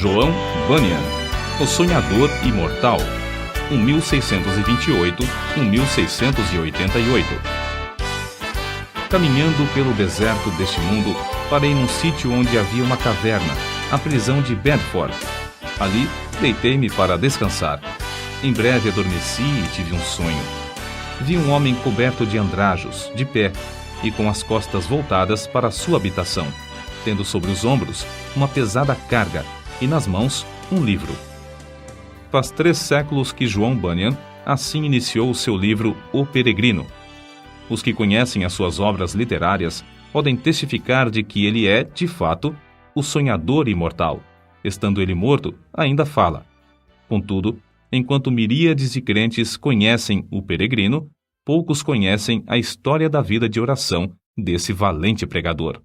João Bunyan, O Sonhador Imortal, 1628-1688. Caminhando pelo deserto deste mundo, parei num sítio onde havia uma caverna, a prisão de Bedford. Ali, deitei-me para descansar. Em breve adormeci e tive um sonho. Vi um homem coberto de andrajos, de pé, e com as costas voltadas para sua habitação, tendo sobre os ombros uma pesada carga e nas mãos um livro. Faz 3 séculos que João Bunyan assim iniciou o seu livro O Peregrino. Os que conhecem as suas obras literárias podem testificar de que ele é, de fato, o sonhador imortal. Estando ele morto, ainda fala. Contudo, enquanto miríades de crentes conhecem o peregrino, poucos conhecem a história da vida de oração desse valente pregador.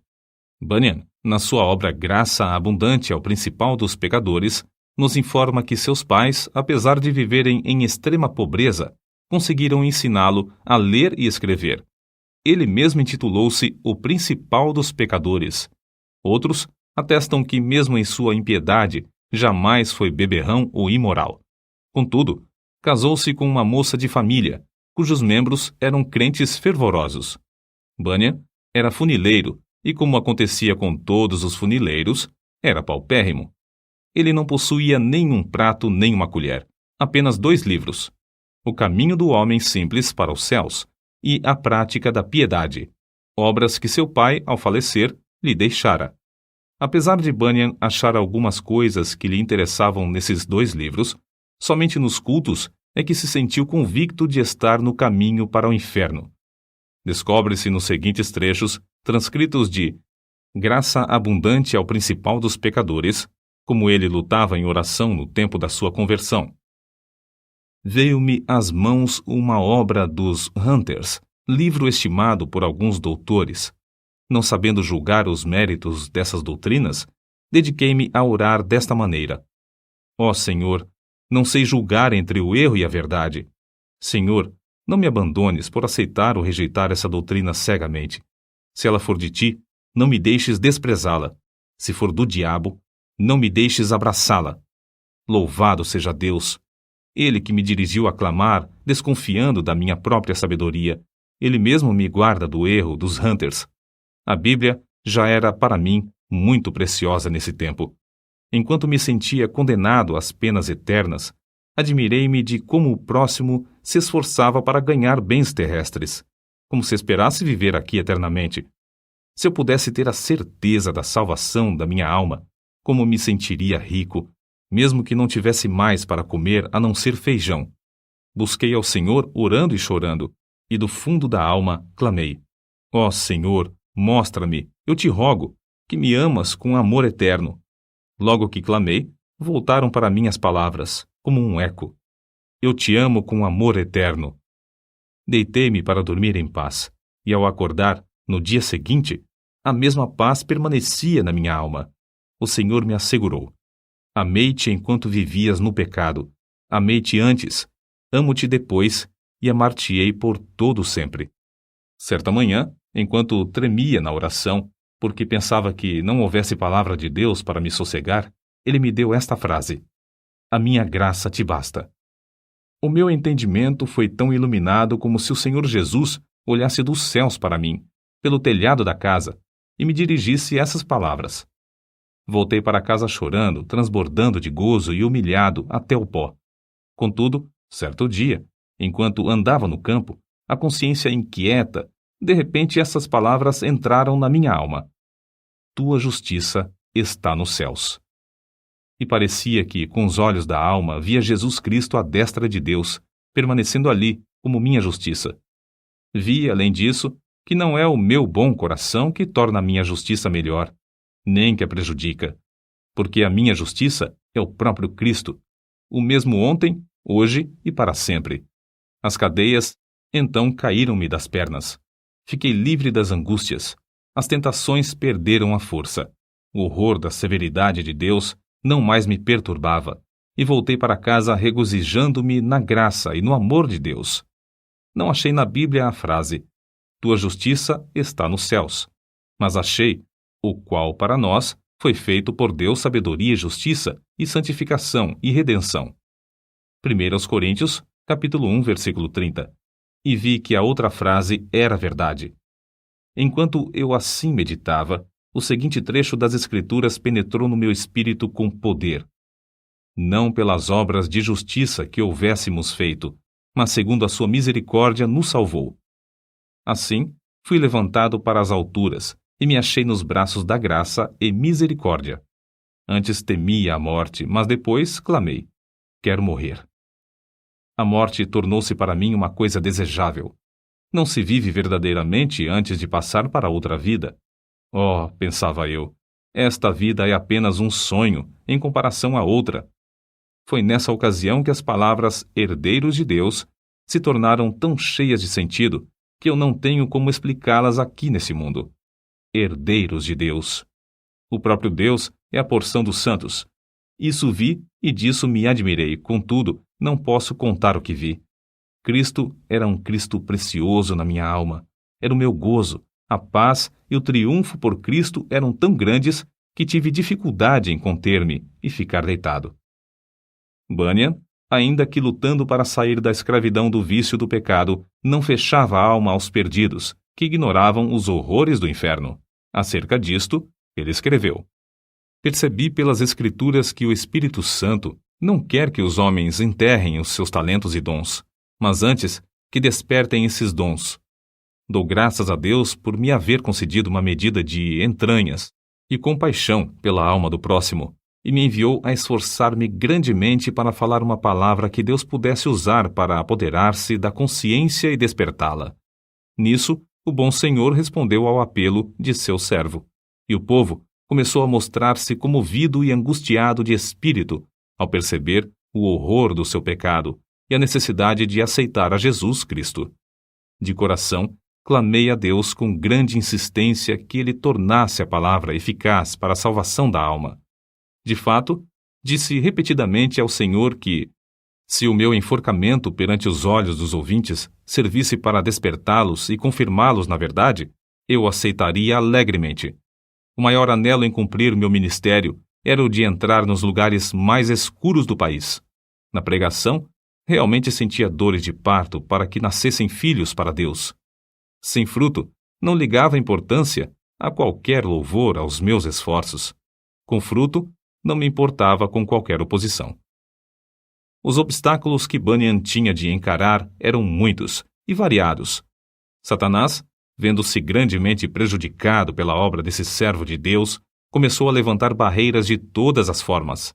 Bunyan, na sua obra Graça Abundante ao Principal dos Pecadores, nos informa que seus pais, apesar de viverem em extrema pobreza, conseguiram ensiná-lo a ler e escrever. Ele mesmo intitulou-se o Principal dos Pecadores. Outros atestam que, mesmo em sua impiedade, jamais foi beberrão ou imoral. Contudo, casou-se com uma moça de família, cujos membros eram crentes fervorosos. Bunyan era funileiro e, como acontecia com todos os funileiros, era paupérrimo. Ele não possuía nenhum prato nem uma colher, apenas 2 livros: O Caminho do Homem Simples para os Céus e A Prática da Piedade, obras que seu pai, ao falecer, lhe deixara. Apesar de Bunyan achar algumas coisas que lhe interessavam nesses 2 livros, somente nos cultos é que se sentiu convicto de estar no caminho para o inferno. Descobre-se nos seguintes trechos, transcritos de Graça Abundante ao Principal dos Pecadores, como ele lutava em oração no tempo da sua conversão. Veio-me às mãos uma obra dos Hunters, livro estimado por alguns doutores. Não sabendo julgar os méritos dessas doutrinas, dediquei-me a orar desta maneira: Ó Senhor, não sei julgar entre o erro e a verdade. Senhor, não me abandones por aceitar ou rejeitar essa doutrina cegamente. Se ela for de ti, não me deixes desprezá-la. Se for do diabo, não me deixes abraçá-la. Louvado seja Deus! Ele que me dirigiu a clamar, desconfiando da minha própria sabedoria, ele mesmo me guarda do erro dos Hunters. A Bíblia já era para mim muito preciosa nesse tempo. Enquanto me sentia condenado às penas eternas, admirei-me de como o próximo se esforçava para ganhar bens terrestres, como se esperasse viver aqui eternamente. Se eu pudesse ter a certeza da salvação da minha alma, como me sentiria rico, mesmo que não tivesse mais para comer a não ser feijão. Busquei ao Senhor orando e chorando, e do fundo da alma clamei: Ó Senhor, mostra-me, eu te rogo, que me amas com amor eterno. Logo que clamei, voltaram para mim as palavras, como um eco: Eu te amo com amor eterno. Deitei-me para dormir em paz, e ao acordar, no dia seguinte, a mesma paz permanecia na minha alma. O Senhor me assegurou: Amei-te enquanto vivias no pecado. Amei-te antes, amo-te depois, e amar-te-ei por todo sempre. Certa manhã, enquanto tremia na oração, porque pensava que não houvesse palavra de Deus para me sossegar, ele me deu esta frase: A minha graça te basta. O meu entendimento foi tão iluminado como se o Senhor Jesus olhasse dos céus para mim, pelo telhado da casa, e me dirigisse essas palavras. Voltei para casa chorando, transbordando de gozo e humilhado até o pó. Contudo, certo dia, enquanto andava no campo, a consciência inquieta, de repente essas palavras entraram na minha alma: Tua justiça está nos céus. E parecia que, com os olhos da alma, via Jesus Cristo à destra de Deus, permanecendo ali como minha justiça. Vi, além disso, que não é o meu bom coração que torna a minha justiça melhor, nem que a prejudica, porque a minha justiça é o próprio Cristo, o mesmo ontem, hoje e para sempre. As cadeias, então, caíram-me das pernas. Fiquei livre das angústias. As tentações perderam a força. O horror da severidade de Deus não mais me perturbava, e voltei para casa regozijando-me na graça e no amor de Deus. Não achei na Bíblia a frase: Tua justiça está nos céus, mas achei o qual para nós foi feito por Deus sabedoria e justiça, e santificação e redenção. 1 Coríntios, capítulo 1, versículo 30. E vi que a outra frase era verdade. Enquanto eu assim meditava, o seguinte trecho das Escrituras penetrou no meu espírito com poder. Não pelas obras de justiça que houvéssemos feito, mas segundo a sua misericórdia nos salvou. Assim, fui levantado para as alturas, e me achei nos braços da graça e misericórdia. Antes temia a morte, mas depois clamei: quero morrer. A morte tornou-se para mim uma coisa desejável. Não se vive verdadeiramente antes de passar para outra vida. Oh, pensava eu, esta vida é apenas um sonho em comparação à outra. Foi nessa ocasião que as palavras herdeiros de Deus se tornaram tão cheias de sentido que eu não tenho como explicá-las aqui nesse mundo. Herdeiros de Deus. O próprio Deus é a porção dos santos. Isso vi e disso me admirei, contudo, não posso contar o que vi. Cristo era um Cristo precioso na minha alma. Era o meu gozo, a paz e o triunfo por Cristo eram tão grandes que tive dificuldade em conter-me e ficar deitado. Bunyan, ainda que lutando para sair da escravidão do vício do pecado, não fechava a alma aos perdidos, que ignoravam os horrores do inferno. Acerca disto, ele escreveu: percebi pelas Escrituras que o Espírito Santo não quer que os homens enterrem os seus talentos e dons, mas antes que despertem esses dons. Dou graças a Deus por me haver concedido uma medida de entranhas e compaixão pela alma do próximo, e me enviou a esforçar-me grandemente para falar uma palavra que Deus pudesse usar para apoderar-se da consciência e despertá-la. Nisso, o bom Senhor respondeu ao apelo de seu servo, e o povo começou a mostrar-se comovido e angustiado de espírito ao perceber o horror do seu pecado e a necessidade de aceitar a Jesus Cristo. De coração, clamei a Deus com grande insistência que ele tornasse a palavra eficaz para a salvação da alma. De fato, disse repetidamente ao Senhor que, se o meu enforcamento perante os olhos dos ouvintes servisse para despertá-los e confirmá-los na verdade, eu aceitaria alegremente. O maior anelo em cumprir meu ministério era o de entrar nos lugares mais escuros do país. Na pregação, realmente sentia dores de parto para que nascessem filhos para Deus. Sem fruto, não ligava importância a qualquer louvor aos meus esforços. Com fruto, não me importava com qualquer oposição. Os obstáculos que Bunyan tinha de encarar eram muitos e variados. Satanás, vendo-se grandemente prejudicado pela obra desse servo de Deus, começou a levantar barreiras de todas as formas.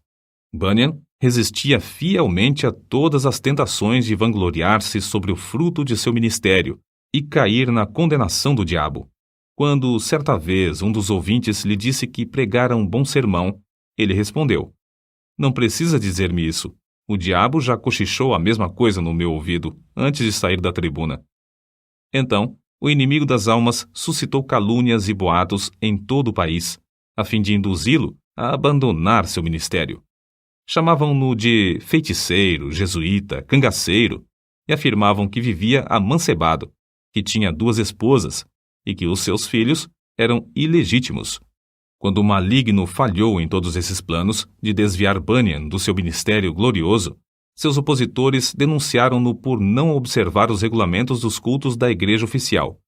Bunyan resistia fielmente a todas as tentações de vangloriar-se sobre o fruto de seu ministério e cair na condenação do diabo. Quando, certa vez, um dos ouvintes lhe disse que pregara um bom sermão, ele respondeu: não precisa dizer-me isso. O diabo já cochichou a mesma coisa no meu ouvido antes de sair da tribuna. Então, o inimigo das almas suscitou calúnias e boatos em todo o país, a fim de induzi-lo a abandonar seu ministério. Chamavam-no de feiticeiro, jesuíta, cangaceiro, e afirmavam que vivia amancebado, que tinha 2 esposas e que os seus filhos eram ilegítimos. Quando o maligno falhou em todos esses planos de desviar Bunyan do seu ministério glorioso, seus opositores denunciaram-no por não observar os regulamentos dos cultos da igreja oficial.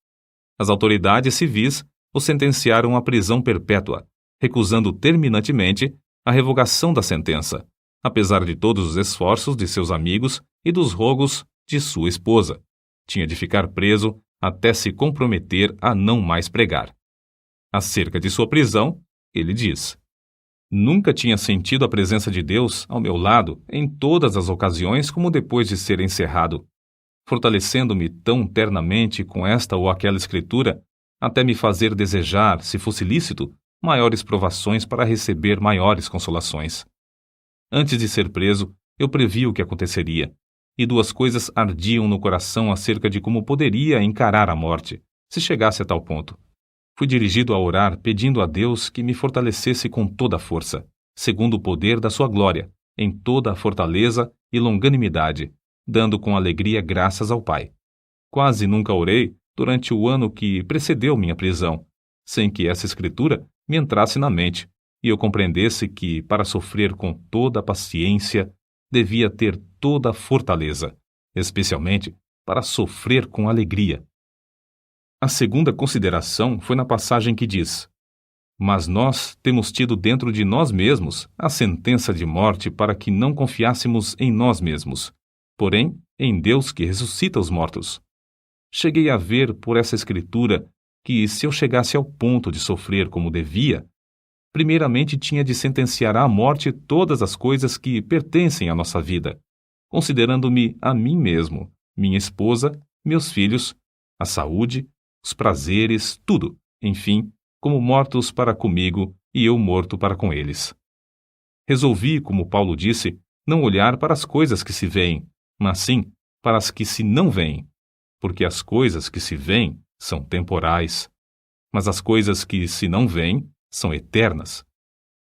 As autoridades civis o sentenciaram à prisão perpétua, recusando terminantemente a revogação da sentença, apesar de todos os esforços de seus amigos e dos rogos de sua esposa. Tinha de ficar preso até se comprometer a não mais pregar. Acerca de sua prisão, ele diz: nunca tinha sentido a presença de Deus ao meu lado em todas as ocasiões como depois de ser encerrado, fortalecendo-me tão ternamente com esta ou aquela escritura, até me fazer desejar, se fosse lícito, maiores provações para receber maiores consolações. Antes de ser preso, eu previ o que aconteceria, e 2 coisas ardiam no coração acerca de como poderia encarar a morte, se chegasse a tal ponto. Fui dirigido a orar pedindo a Deus que me fortalecesse com toda a força, segundo o poder da sua glória, em toda a fortaleza e longanimidade, dando com alegria graças ao Pai. Quase nunca orei durante o ano que precedeu minha prisão, sem que essa escritura me entrasse na mente, e eu compreendesse que, para sofrer com toda a paciência, devia ter toda a fortaleza, especialmente para sofrer com alegria. A segunda consideração foi na passagem que diz: Mas nós temos tido dentro de nós mesmos a sentença de morte para que não confiássemos em nós mesmos, porém em Deus que ressuscita os mortos. Cheguei a ver por essa escritura que, se eu chegasse ao ponto de sofrer como devia, primeiramente tinha de sentenciar à morte todas as coisas que pertencem à nossa vida, considerando-me a mim mesmo, minha esposa, meus filhos, a saúde, os prazeres, tudo, enfim, como mortos para comigo e eu morto para com eles. Resolvi, como Paulo disse, não olhar para as coisas que se veem, mas sim para as que se não veem, porque as coisas que se veem são temporais, mas as coisas que se não veem são eternas.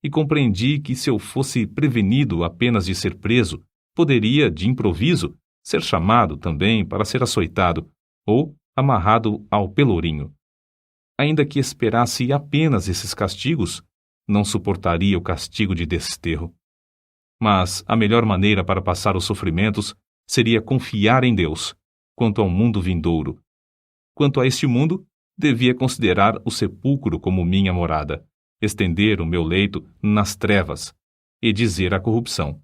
E compreendi que, se eu fosse prevenido apenas de ser preso, poderia, de improviso, ser chamado também para ser açoitado ou amarrado ao pelourinho. Ainda que esperasse apenas esses castigos, não suportaria o castigo de desterro. Mas a melhor maneira para passar os sofrimentos seria confiar em Deus, quanto ao mundo vindouro. Quanto a este mundo, devia considerar o sepulcro como minha morada, estender o meu leito nas trevas e dizer à corrupção: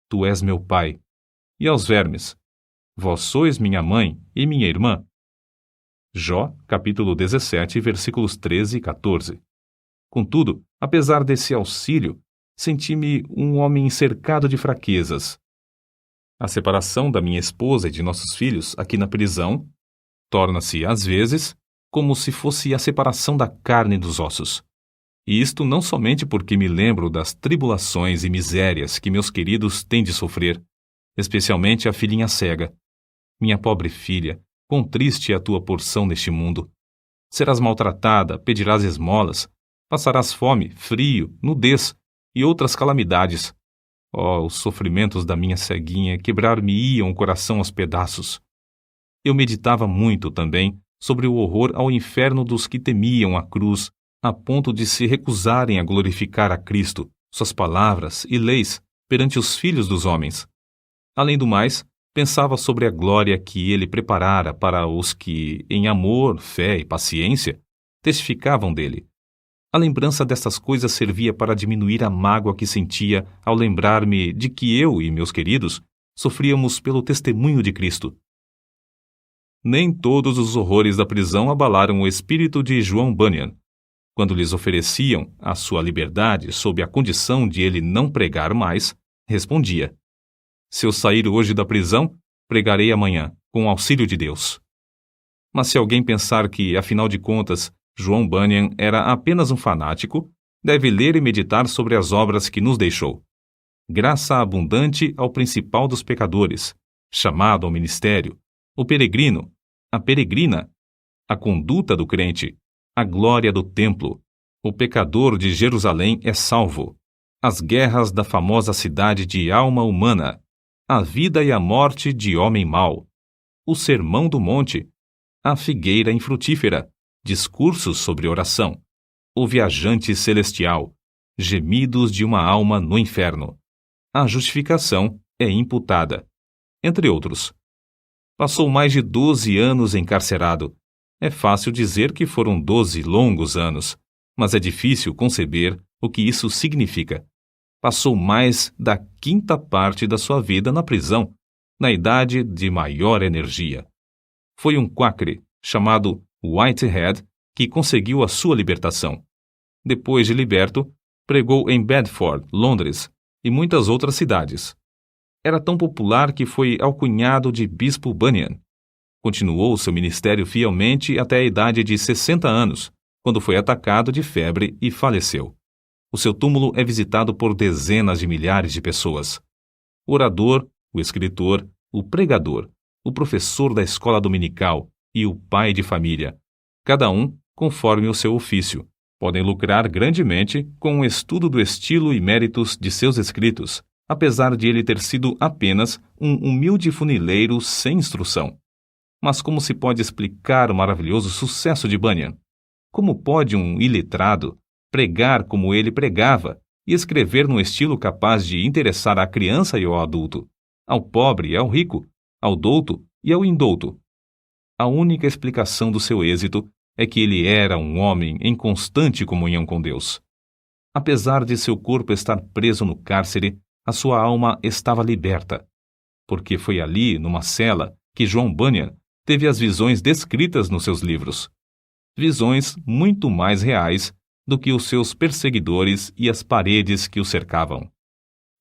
Tu és meu pai, e aos vermes: Vós sois minha mãe e minha irmã. Jó, capítulo 17, versículos 13 e 14. Contudo, apesar desse auxílio, senti-me um homem cercado de fraquezas. A separação da minha esposa e de nossos filhos aqui na prisão torna-se, às vezes, como se fosse a separação da carne e dos ossos. E isto não somente porque me lembro das tribulações e misérias que meus queridos têm de sofrer, especialmente a filhinha cega. Minha pobre filha, quão triste é a tua porção neste mundo. Serás maltratada, pedirás esmolas, passarás fome, frio, nudez e outras calamidades. Oh, os sofrimentos da minha ceguinha quebrar-me-iam o coração aos pedaços. Eu meditava muito também sobre o horror ao inferno dos que temiam a cruz, a ponto de se recusarem a glorificar a Cristo, suas palavras e leis perante os filhos dos homens. Além do mais, pensava sobre a glória que ele preparara para os que, em amor, fé e paciência, testificavam dele. A lembrança destas coisas servia para diminuir a mágoa que sentia ao lembrar-me de que eu e meus queridos sofríamos pelo testemunho de Cristo. Nem todos os horrores da prisão abalaram o espírito de João Bunyan. Quando lhes ofereciam a sua liberdade sob a condição de ele não pregar mais, respondia: Se eu sair hoje da prisão, pregarei amanhã, com o auxílio de Deus. Mas se alguém pensar que, afinal de contas, João Bunyan era apenas um fanático, deve ler e meditar sobre as obras que nos deixou. Graça abundante ao principal dos pecadores, chamado ao ministério, o peregrino, a peregrina, a conduta do crente, a glória do templo, o pecador de Jerusalém é salvo, as guerras da famosa cidade de alma humana, a vida e a morte de homem mau, o sermão do monte, a figueira infrutífera, discursos sobre oração, o viajante celestial, gemidos de uma alma no inferno, a justificação é imputada, entre outros. Passou mais de 12 anos encarcerado. É fácil dizer que foram 12 longos anos, mas é difícil conceber o que isso significa. Passou mais da quinta parte da sua vida na prisão, na idade de maior energia. Foi um quacre, chamado Whitehead, que conseguiu a sua libertação. Depois de liberto, pregou em Bedford, Londres, e muitas outras cidades. Era tão popular que foi alcunhado de Bispo Bunyan. Continuou seu ministério fielmente até a idade de 60 anos, quando foi atacado de febre e faleceu. O seu túmulo é visitado por dezenas de milhares de pessoas. O orador, o escritor, o pregador, o professor da escola dominical e o pai de família, cada um conforme o seu ofício, podem lucrar grandemente com o estudo do estilo e méritos de seus escritos, apesar de ele ter sido apenas um humilde funileiro sem instrução. Mas como se pode explicar o maravilhoso sucesso de Bunyan? Como pode um iletrado, pregar como ele pregava e escrever num estilo capaz de interessar à criança e ao adulto, ao pobre e ao rico, ao douto e ao indouto. A única explicação do seu êxito é que ele era um homem em constante comunhão com Deus. Apesar de seu corpo estar preso no cárcere, a sua alma estava liberta, porque foi ali, numa cela, que John Bunyan teve as visões descritas nos seus livros. Visões muito mais reais do que os seus perseguidores e as paredes que o cercavam.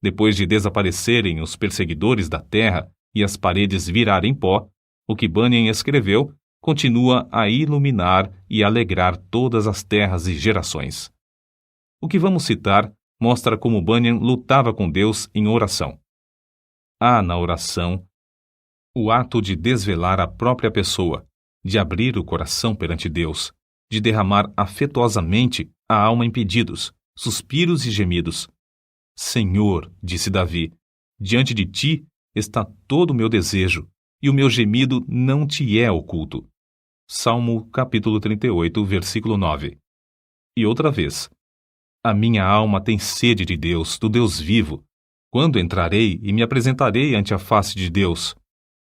Depois de desaparecerem os perseguidores da terra e as paredes virarem pó, o que Bunyan escreveu continua a iluminar e alegrar todas as terras e gerações. O que vamos citar mostra como Bunyan lutava com Deus em oração. Há na oração o ato de desvelar a própria pessoa, de abrir o coração perante Deus, de derramar afetuosamente a alma em pedidos, suspiros e gemidos. Senhor, disse Davi, diante de ti está todo o meu desejo, e o meu gemido não te é oculto. Salmo capítulo 38, versículo 9. E outra vez, a minha alma tem sede de Deus, do Deus vivo. Quando entrarei e me apresentarei ante a face de Deus?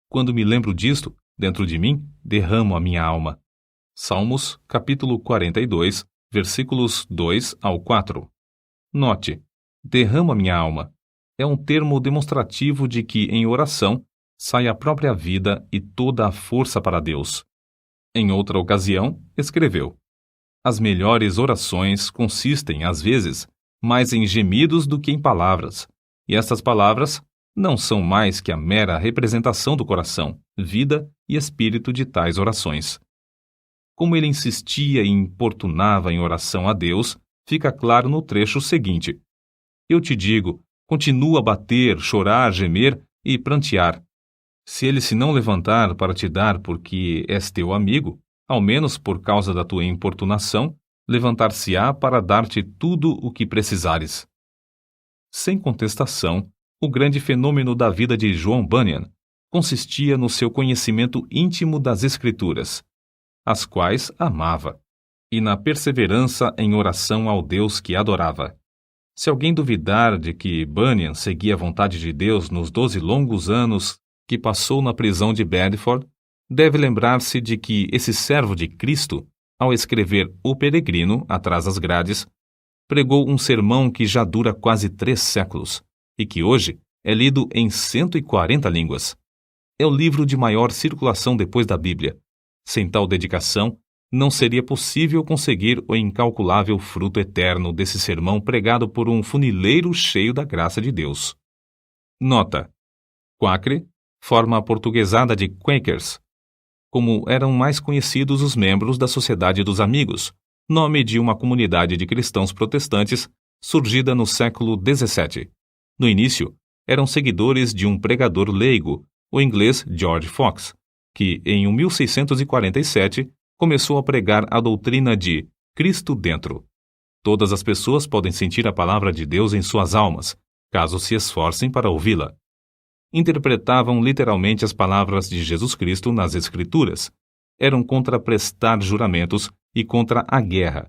Quando me lembro disto, dentro de mim, derramo a minha alma. Salmos, capítulo 42, versículos 2 ao 4. Note, derramo a minha alma. É um termo demonstrativo de que, em oração, sai a própria vida e toda a força para Deus. Em outra ocasião, escreveu: as melhores orações consistem, às vezes, mais em gemidos do que em palavras, e estas palavras não são mais que a mera representação do coração, vida e espírito de tais orações. Como ele insistia e importunava em oração a Deus, fica claro no trecho seguinte: eu te digo, continua a bater, chorar, gemer e prantear. Se ele se não levantar para te dar porque és teu amigo, ao menos por causa da tua importunação, levantar-se-á para dar-te tudo o que precisares. Sem contestação, o grande fenômeno da vida de John Bunyan consistia no seu conhecimento íntimo das Escrituras, as quais amava, e na perseverança em oração ao Deus que adorava. Se alguém duvidar de que Bunyan seguia a vontade de Deus nos 12 longos anos que passou na prisão de Bedford, deve lembrar-se de que esse servo de Cristo, ao escrever O Peregrino, atrás das grades, pregou um sermão que já dura quase 3 séculos e que hoje é lido em 140 línguas. É o livro de maior circulação depois da Bíblia. Sem tal dedicação, não seria possível conseguir o incalculável fruto eterno desse sermão pregado por um funileiro cheio da graça de Deus. Nota: Quakre, forma aportuguesada de Quakers, como eram mais conhecidos os membros da Sociedade dos Amigos, nome de uma comunidade de cristãos protestantes surgida no século XVII. No início, eram seguidores de um pregador leigo, o inglês George Fox, que, em 1647, começou a pregar a doutrina de Cristo dentro. Todas as pessoas podem sentir a palavra de Deus em suas almas, caso se esforcem para ouvi-la. Interpretavam literalmente as palavras de Jesus Cristo nas Escrituras. Eram contra prestar juramentos e contra a guerra.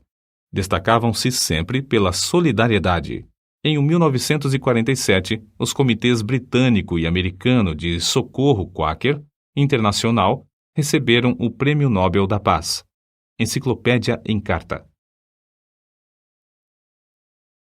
Destacavam-se sempre pela solidariedade. Em 1947, os comitês britânico e americano de socorro Quaker Internacional receberam o Prêmio Nobel da Paz. Enciclopédia em Carta.